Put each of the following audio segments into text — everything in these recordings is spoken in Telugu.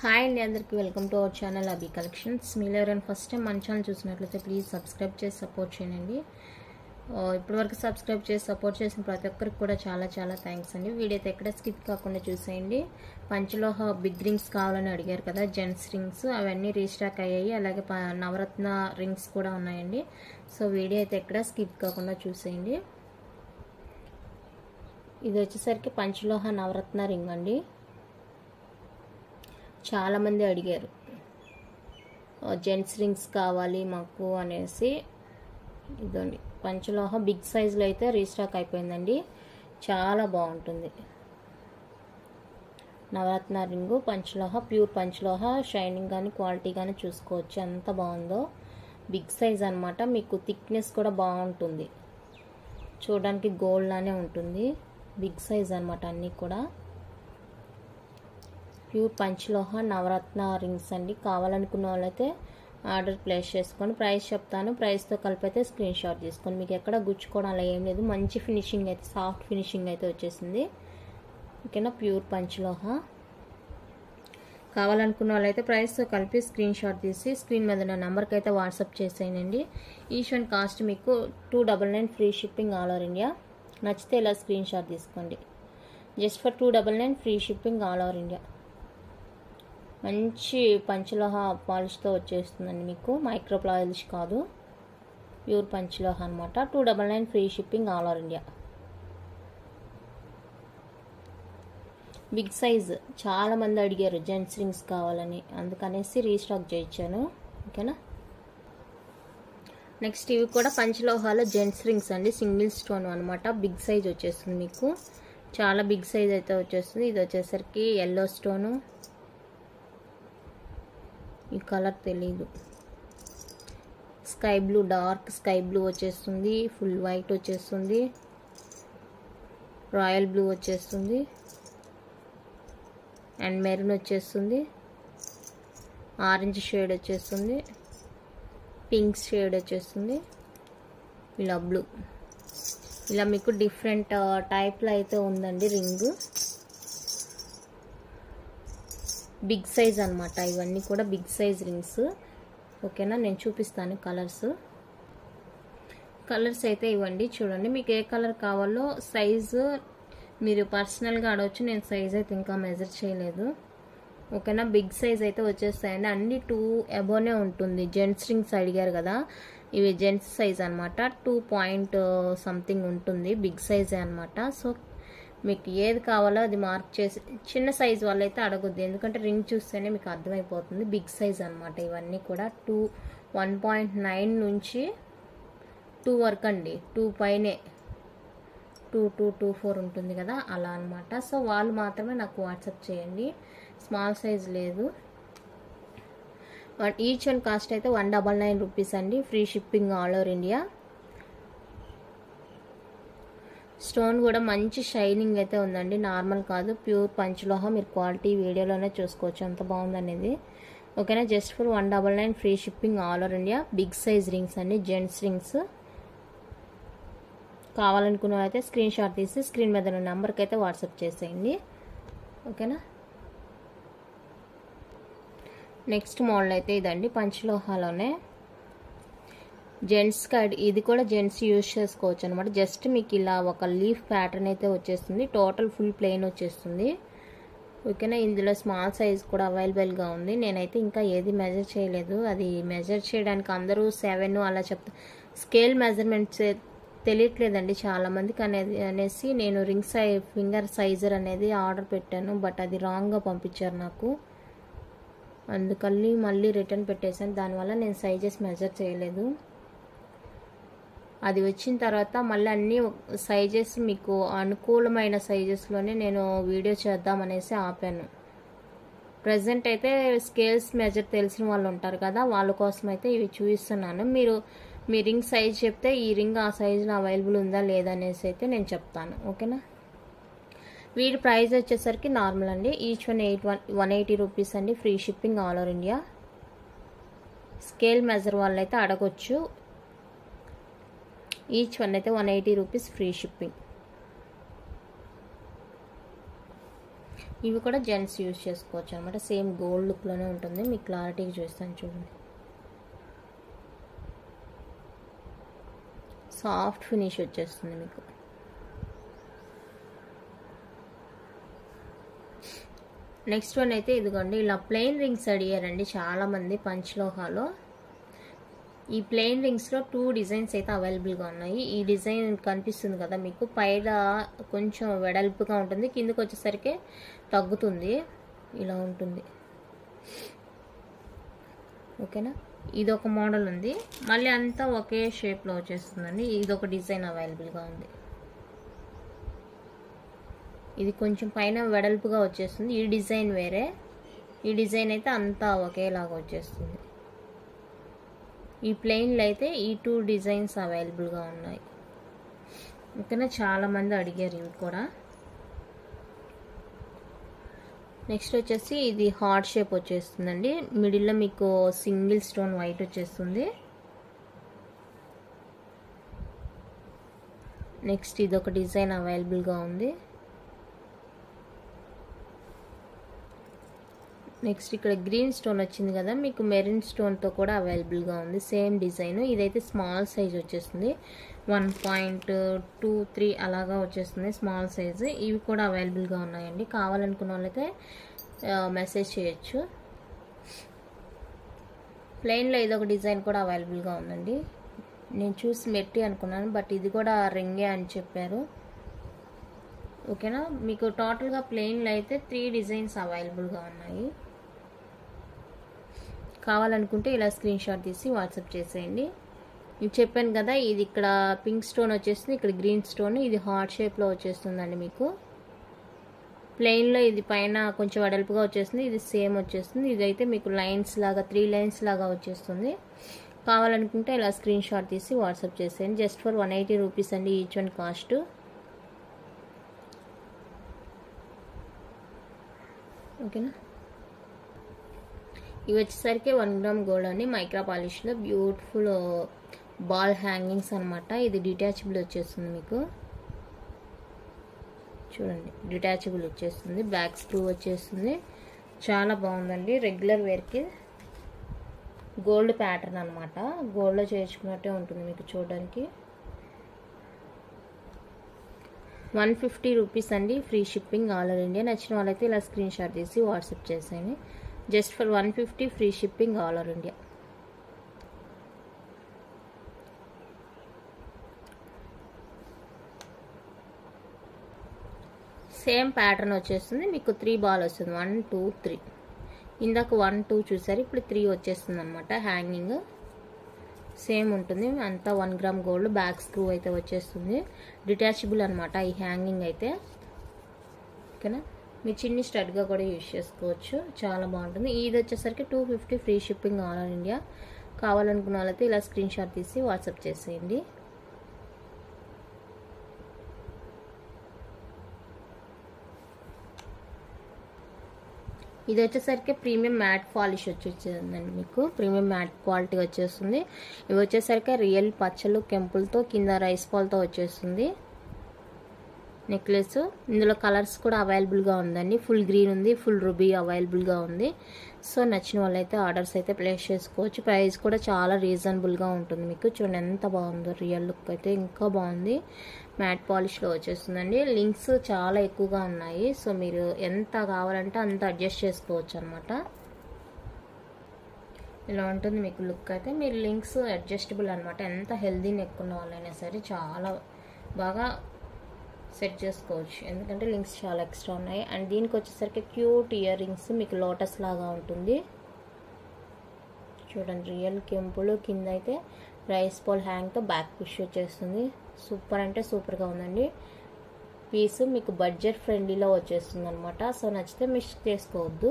హాయ్ అండి, అందరికీ welcome to our channel Abhi collections. మీరు ఎవరైనా ఫస్ట్ టైం మన ఛానల్ చూసినట్లయితే ప్లీజ్ సబ్స్క్రైబ్ చేసి సపోర్ట్ చేయండి. ఇప్పటివరకు సబ్స్క్రైబ్ చేసి సపోర్ట్ చేసిన ప్రతి ఒక్కరికి కూడా చాలా చాలా థ్యాంక్స్ అండి. వీడియో అయితే ఎక్కడ స్కిప్ కాకుండా చూసేయండి. పంచలోహ బిగ్ రింగ్స్ కావాలని అడిగారు కదా, జెంట్స్ రింగ్స్, అవన్నీ రీస్టాక్ అయ్యాయి. అలాగే నవరత్న రింగ్స్ కూడా ఉన్నాయండి. సో వీడియో అయితే ఎక్కడ స్కిప్ కాకుండా చూసేయండి. ఇది వచ్చేసరికి పంచలోహ నవరత్న రింగ్ అండి. చాలామంది అడిగారు జెంట్స్ రింగ్స్ కావాలి మాకు అనేసి. ఇదండి పంచలోహ బిగ్ సైజులో అయితే రీస్టాక్ అయిపోయిందండి. చాలా బాగుంటుంది నవరత్న రింగు. పంచలోహ, ప్యూర్ పంచలోహ, షైనింగ్ కానీ క్వాలిటీ కానీ చూసుకోవచ్చు ఎంత బాగుందో. బిగ్ సైజ్ అనమాట. మీకు థిక్నెస్ కూడా బాగుంటుంది, చూడడానికి గోల్డ్ లానే ఉంటుంది. బిగ్ సైజ్ అనమాట అన్నీ కూడా. ప్యూర్ పంచలోహ నవరత్న రింగ్స్ అండి. కావాలనుకున్న వాళ్ళైతే ఆర్డర్ ప్లేస్ చేసుకొని ప్రైస్ చెప్తాను. ప్రైస్తో కలిపి అయితే స్క్రీన్ షాట్ తీసుకొని, మీకు ఎక్కడ గుచ్చుకోవడం అలా ఏం లేదు. మంచి ఫినిషింగ్ అయితే, సాఫ్ట్ ఫినిషింగ్ అయితే వచ్చేసింది. ఓకేనా, ప్యూర్ పంచలోహ. కావాలనుకున్న వాళ్ళైతే ప్రైస్తో కలిపి స్క్రీన్ షాట్ తీసి స్క్రీన్ మీద నా నెంబర్కి అయితే వాట్సాప్ చేసేయండి. ఈచ్ వన్ కాస్ట్ మీకు 299 free shipping all over India. నచ్చితే ఇలా స్క్రీన్ షాట్ తీసుకోండి. Just for 299 free shipping all over India. మంచి పంచలోహ పాలిష్తో వచ్చేస్తుందండి మీకు, మైక్రో పాలిష్ కాదు, ప్యూర్ పంచలోహ అనమాట. 299 free shipping all over India. Big size చాలా మంది అడిగారు జెంట్స్ రింగ్స్ కావాలని, అందుకనేసి రీస్టాక్ చేయించాను. ఓకేనా. నెక్స్ట్ ఇవి కూడా పంచలోహాలో జెంట్స్ రింగ్స్ అండి. సింగిల్ స్టోన్ అనమాట. బిగ్ సైజ్ వచ్చేస్తుంది మీకు, చాలా బిగ్ సైజ్ అయితే వచ్చేస్తుంది. ఇది వచ్చేసరికి ఎల్లో స్టోను, ఈ కలర్ తెలీదు, sky blue, dark sky blue వచ్చేస్తుంది, ఫుల్ వైట్ వచ్చేస్తుంది, రాయల్ బ్లూ వచ్చేస్తుంది, అండ్ మెరూన్ వచ్చేస్తుంది, ఆరెంజ్ షేడ్ వచ్చేస్తుంది, పింక్ షేడ్ వచ్చేస్తుంది, ఇలా బ్లూ. ఇలా మీకు డిఫరెంట్ టైప్లో అయితే ఉందండి రింగు. బిగ్ సైజ్ అనమాట. ఇవన్నీ కూడా బిగ్ సైజ్ రింగ్స్. ఓకేనా, నేను చూపిస్తాను కలర్స్ అయితే ఇవ్వండి. చూడండి మీకు ఏ కలర్ కావాలో సైజు మీరు పర్సనల్గా అడవచ్చు. నేను సైజ్ అయితే ఇంకా మెజర్ చేయలేదు. ఓకేనా, బిగ్ సైజ్ అయితే వచ్చేస్తాయండి. అన్ని 2 అబోనే ఉంటుంది. జెంట్స్ రింగ్స్ అడిగారు కదా, ఇవి జెంట్స్ సైజ్ అనమాట. 2 సంథింగ్ ఉంటుంది, బిగ్ సైజే అనమాట. సో మీకు ఏది కావాలో అది మార్క్ చేసి, చిన్న సైజ్ వాళ్ళైతే అడగొద్దు, ఎందుకంటే రింగ్ చూస్తేనే మీకు అర్థమైపోతుంది. బిగ్ సైజ్ అనమాట ఇవన్నీ కూడా. 1.9 నుంచి 2 వరకు అండి. 2 పైనే 2-4 ఉంటుంది కదా, అలా అనమాట. సో వాళ్ళు మాత్రమే నాకు వాట్సాప్ చేయండి, స్మాల్ సైజ్ లేదు. ఈచ్ వన్ కాస్ట్ అయితే 199 రూపీస్ అండి. Free shipping all over India. Stone కూడా మంచి షైనింగ్ అయితే ఉందండి, నార్మల్ కాదు, ప్యూర్ పంచలోహ. మీరు క్వాలిటీ వీడియోలోనే చూసుకోవచ్చు ఎంత బాగుందనేది. ఓకేనా, just for 199 free shipping all over India. Big size rings అండి, జెంట్స్ రింగ్స్. కావాలనుకున్న అయితే స్క్రీన్ షాట్ తీసి స్క్రీన్ మీద ఉన్న నెంబర్కి అయితే వాట్సాప్ చేసేయండి. ఓకేనా. నెక్స్ట్ మోడల్ అయితే ఇదండి, పంచలోహాలోనే జెంట్స్ కార్డ్. ఇది కూడా జెంట్స్ యూజ్ చేసుకోవచ్చు అనమాట. జస్ట్ మీకు ఇలా ఒక లీఫ్ ప్యాటర్న్ అయితే వచ్చేస్తుంది, టోటల్ ఫుల్ ప్లెయిన్ వచ్చేస్తుంది. ఓకేనా, ఇందులో స్మాల్ సైజ్ కూడా అవైలబుల్గా ఉంది. నేనైతే ఇంకా ఏది మెజర్ చేయలేదు, అది మెజర్ చేయడానికి అందరూ 7 అలా చెప్తా. స్కేల్ మెజర్మెంట్స్ తెలియట్లేదండి చాలామందికి అనేసి నేను రింగ్ ఫింగర్ సైజర్ అనేది ఆర్డర్ పెట్టాను. బట్ అది రాంగ్గా పంపించారు నాకు, అందుకని మళ్ళీ రిటర్న్ పెట్టేశాను. దానివల్ల నేను సైజెస్ మెజర్ చేయలేదు. అది వచ్చిన తర్వాత మళ్ళీ అన్ని సైజెస్ మీకు అనుకూలమైన సైజెస్లోనే నేను వీడియో చేద్దామనేసి ఆపాను. ప్రజెంట్ అయితే స్కేల్స్ మెజర్ తెలిసిన వాళ్ళు ఉంటారు కదా, వాళ్ళ కోసం అయితే ఇవి చూపిస్తున్నాను. మీరు మీ రింగ్ సైజ్ చెప్తే ఈ రింగ్ ఆ సైజులో అవైలబుల్ ఉందా లేదా అనేసి అయితే నేను చెప్తాను. ఓకేనా. వీటి ప్రైస్ వచ్చేసరికి నార్మల్ అండి. ఈచ్ వన్ 180 రూపీస్ అండి. Free shipping all over India. Scale measure వాళ్ళు అయితే అడగొచ్చు. ఈచ్ వన్ అయితే 180 రూపీస్ ఫ్రీ షిప్పింగ్. ఇవి కూడా జెంట్స్ యూజ్ చేసుకోవచ్చు అనమాట. సేమ్ గోల్డ్ లుక్లోనే ఉంటుంది. మీకు క్లారిటీగా చూస్తాను చూడండి. సాఫ్ట్ ఫినిష్ వచ్చేస్తుంది మీకు. నెక్స్ట్ వన్ అయితే ఇదిగోండి, ఇలా ప్లెయిన్ రింగ్స్ అడిగారండి చాలామంది పంచలోహాలో. ఈ ప్లెయిన్ రింగ్స్లో 2 డిజైన్స్ అయితే అవైలబుల్గా ఉన్నాయి. ఈ డిజైన్ కనిపిస్తుంది కదా మీకు, పైన కొంచెం వెడల్పుగా ఉంటుంది, కిందకి వచ్చేసరికి తగ్గుతుంది, ఇలా ఉంటుంది. ఓకేనా, ఇది ఒక మోడల్ ఉంది. మళ్ళీ అంతా ఒకే షేప్లో వచ్చేస్తుందండి. ఇది ఒక డిజైన్ అవైలబుల్గా ఉంది. ఇది కొంచెం పైన వెడల్పుగా వచ్చేస్తుంది. ఈ డిజైన్ వేరే, ఈ డిజైన్ అయితే అంతా ఒకేలాగా వచ్చేస్తుంది. ఈ ప్లెయిన్లో అయితే ఈ 2 డిజైన్స్ అవైలబుల్గా ఉన్నాయి. ఓకేనా, చాలామంది అడిగారు ఇవి కూడా. నెక్స్ట్ వచ్చేసి ఇది హార్ట్ షేప్ వచ్చేస్తుందండి. మిడిల్లో మీకు సింగిల్ స్టోన్ వైట్ వచ్చేస్తుంది. నెక్స్ట్ ఇది ఒక డిజైన్ అవైలబుల్గా ఉంది. నెక్స్ట్ ఇక్కడ గ్రీన్ స్టోన్ వచ్చింది కదా మీకు, మెరిన్ స్టోన్తో కూడా అవైలబుల్గా ఉంది. Same design. ఇదైతే స్మాల్ సైజ్ వచ్చేస్తుంది, 1.23 అలాగా వచ్చేస్తుంది స్మాల్ సైజు. ఇవి కూడా అవైలబుల్గా ఉన్నాయండి. కావాలనుకున్న వాళ్ళైతే మెసేజ్ చేయొచ్చు. ప్లెయిన్లో ఇదొక డిజైన్ కూడా అవైలబుల్గా ఉందండి. నేను చూసి మెట్టి అనుకున్నాను, బట్ ఇది కూడా రింగే అని చెప్పారు. ఓకేనా, మీకు టోటల్గా ప్లెయిన్లో అయితే 3 డిజైన్స్ అవైలబుల్గా ఉన్నాయి. కావాలనుకుంటే ఇలా స్క్రీన్ షాట్ తీసి వాట్సాప్ చేసేయండి. ఇది చెప్పాను కదా, ఇది ఇక్కడ పింక్ స్టోన్ వచ్చేస్తుంది, ఇక్కడ గ్రీన్ స్టోన్, ఇది హార్ట్ షేప్లో వచ్చేస్తుందండి మీకు. ప్లెయిన్లో ఇది పైన కొంచెం వెడల్పుగా వచ్చేస్తుంది, ఇది సేమ్ వచ్చేస్తుంది. ఇదైతే మీకు లైన్స్ లాగా 3 లైన్స్ లాగా వచ్చేస్తుంది. కావాలనుకుంటే ఇలా స్క్రీన్ షాట్ తీసి వాట్సాప్ చేసేయండి. జస్ట్ ఫర్ 180 రూపీస్ అండి ఈచ్ వన్ కాస్ట్. ఓకేనా, ఇవి వచ్చేసరికి 1 గ్రామ్ గోల్డ్ అండి, మైక్రా పాలిష్లో బ్యూటిఫుల్ బాల్ హ్యాంగింగ్స్ అనమాట. ఇది డిటాచబుల్ వచ్చేస్తుంది మీకు, చూడండి డిటాచబుల్ వచ్చేస్తుంది, బ్యాక్ స్క్రూ వచ్చేస్తుంది. చాలా బాగుందండి. రెగ్యులర్ వేర్కి గోల్డ్ ప్యాటర్న్ అనమాట, గోల్డ్లో చేర్చుకున్నట్టే ఉంటుంది మీకు చూడడానికి. 150 రూపీస్ అండి, free shipping all over India. నచ్చిన వాళ్ళైతే ఇలా స్క్రీన్ షాట్ తీసి వాట్సాప్ చేసేయండి. Just for 150 free shipping all over India. Same pattern వచ్చేస్తుంది మీకు, 3 బాల్ వస్తుంది, 1 2 3. ఇందాక 1 2 చూసారు, ఇప్పుడు 3 వచ్చేస్తుంది అనమాట. హ్యాంగింగ్ సేమ్ ఉంటుంది అంతా. 1 గ్రామ్ గోల్డ్, బ్యాక్ స్క్రూ అయితే వచ్చేస్తుంది. డిటాచబుల్ అనమాట ఈ హ్యాంగింగ్ అయితే. ఓకేనా, మీ చిన్ని స్టడ్గా కూడా యూజ్ చేసుకోవచ్చు, చాలా బాగుంటుంది. ఇది వచ్చేసరికి 250 free shipping all over India. కావాలనుకున్న వాళ్ళైతే ఇలా స్క్రీన్ షాట్ తీసి వాట్సాప్ చేసేయండి. ఇది వచ్చేసరికి ప్రీమియం మ్యాట్ పాలిష్ వచ్చేసిందండి మీకు, ప్రీమియం మ్యాట్ క్వాలిటీ వచ్చేస్తుంది. ఇవి వచ్చేసరికి రియల్ పచ్చలు కెంపులతో కింద రైస్ పాల్తో వచ్చేస్తుంది నెక్లెస్. ఇందులో కలర్స్ కూడా అవైలబుల్గా ఉందండి. ఫుల్ గ్రీన్ ఉంది, ఫుల్ రూబీ అవైలబుల్గా ఉంది. సో నచ్చిన వాళ్ళైతే ఆర్డర్స్ అయితే ప్లేస్ చేసుకోవచ్చు. ప్రైస్ కూడా చాలా రీజనబుల్గా ఉంటుంది మీకు. చూడండి ఎంత బాగుందో, రియల్ లుక్ అయితే ఇంకా బాగుంది. మ్యాట్ పాలిష్లో వచ్చేస్తుందండి. లింక్స్ చాలా ఎక్కువగా ఉన్నాయి, సో మీరు ఎంత కావాలంటే అంత అడ్జస్ట్ చేసుకోవచ్చు అనమాట. ఇలా ఉంటుంది మీకు లుక్ అయితే. మీరు లింక్స్ అడ్జస్టబుల్ అనమాట. ఎంత హెల్దీ నెక్ ఉన్న వాళ్ళైనా సరే చాలా బాగా సెట్ చేసుకోవచ్చు, ఎందుకంటే లింక్స్ చాలా ఎక్స్ట్రా ఉన్నాయి. అండ్ దీనికి వచ్చేసరికి క్యూట్ ఇయర్ రింగ్స్ మీకు లోటస్ లాగా ఉంటుంది. చూడండి రియల్ కెంపులు, కింద అయితే రైస్ బాల్ హ్యాంగ్తో బ్యాక్ పుష్ వచ్చేస్తుంది. సూపర్ అంటే సూపర్గా ఉందండి. పీస్ మీకు బడ్జెట్ ఫ్రెండ్లీలో వచ్చేస్తుంది అనమాట. సో నచ్చితే మిస్ చేసుకోవద్దు.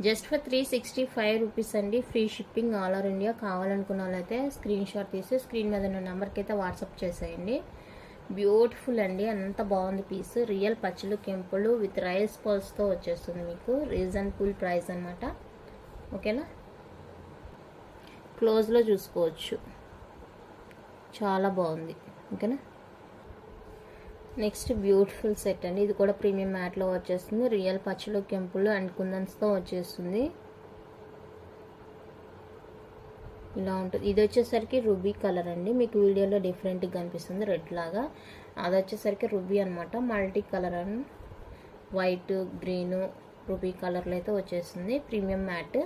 జస్ట్ ఫర్ 365 రూపీస్ అండి, free shipping all over India. కావాలనుకున్న వాళ్ళైతే స్క్రీన్ షాట్ తీసి స్క్రీన్ మీద ఉన్న నెంబర్కి అయితే వాట్సాప్ చేసేయండి. బ్యూటిఫుల్ అండి, అంత బాగుంది పీస్. రియల్ పచ్చలు కెంపులు విత్ రైస్ పాల్స్తో వచ్చేస్తుంది మీకు. రీజనబుల్ ప్రైస్ అనమాట. ఓకేనా, క్లోజ్లో చూసుకోవచ్చు, చాలా బాగుంది. ఓకేనా, నెక్స్ట్ బ్యూటిఫుల్ సెట్ అండి. ఇది కూడా ప్రీమియం మ్యాట్లో వచ్చేస్తుంది. రియల్ పచ్చలు కెంపులు అండ్ కుందన్స్తో వచ్చేస్తుంది. ఇలా ఉంటుంది. ఇది వచ్చేసరికి రూబీ కలర్ అండి. మీకు వీడియోలో డిఫరెంట్గా కనిపిస్తుంది రెడ్ లాగా. అది వచ్చేసరికి రూబీ అనమాట. Multi colour and white green ruby కలర్లో అయితే వచ్చేస్తుంది. ప్రీమియం మ్యాట్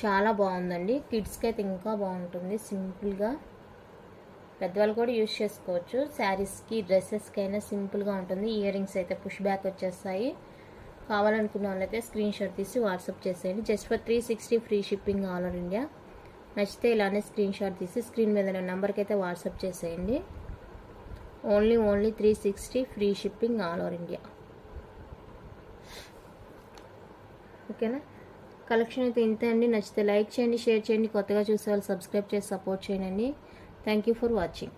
చాలా బాగుందండి. కిడ్స్కి అయితే ఇంకా బాగుంటుంది. సింపుల్గా పెద్దవాళ్ళు కూడా యూజ్ చేసుకోవచ్చు. శారీస్కి డ్రెస్సెస్కి అయినా సింపుల్గా ఉంటుంది. ఇయర్ రింగ్స్ అయితే పుష్ బ్యాక్ వచ్చేస్తాయి. కావాలనుకున్న వాళ్ళైతే స్క్రీన్ షాట్ తీసి వాట్సాప్ చేసేయండి. Just for 360 free shipping all over India. నచ్చితే ఇలానే స్క్రీన్ షాట్ తీసి స్క్రీన్ మీద నెంబర్కి అయితే వాట్సాప్ చేసేయండి. Only 360 free shipping all over India. ఓకేనా? కలెక్షన్ అయితే ఇంతే అండి. నచ్చితే లైక్ చేయండి, షేర్ చేయండి. కొత్తగా చూసే వాళ్ళు సబ్స్క్రైబ్ చేసి సపోర్ట్ చేయండి. Thank you for watching.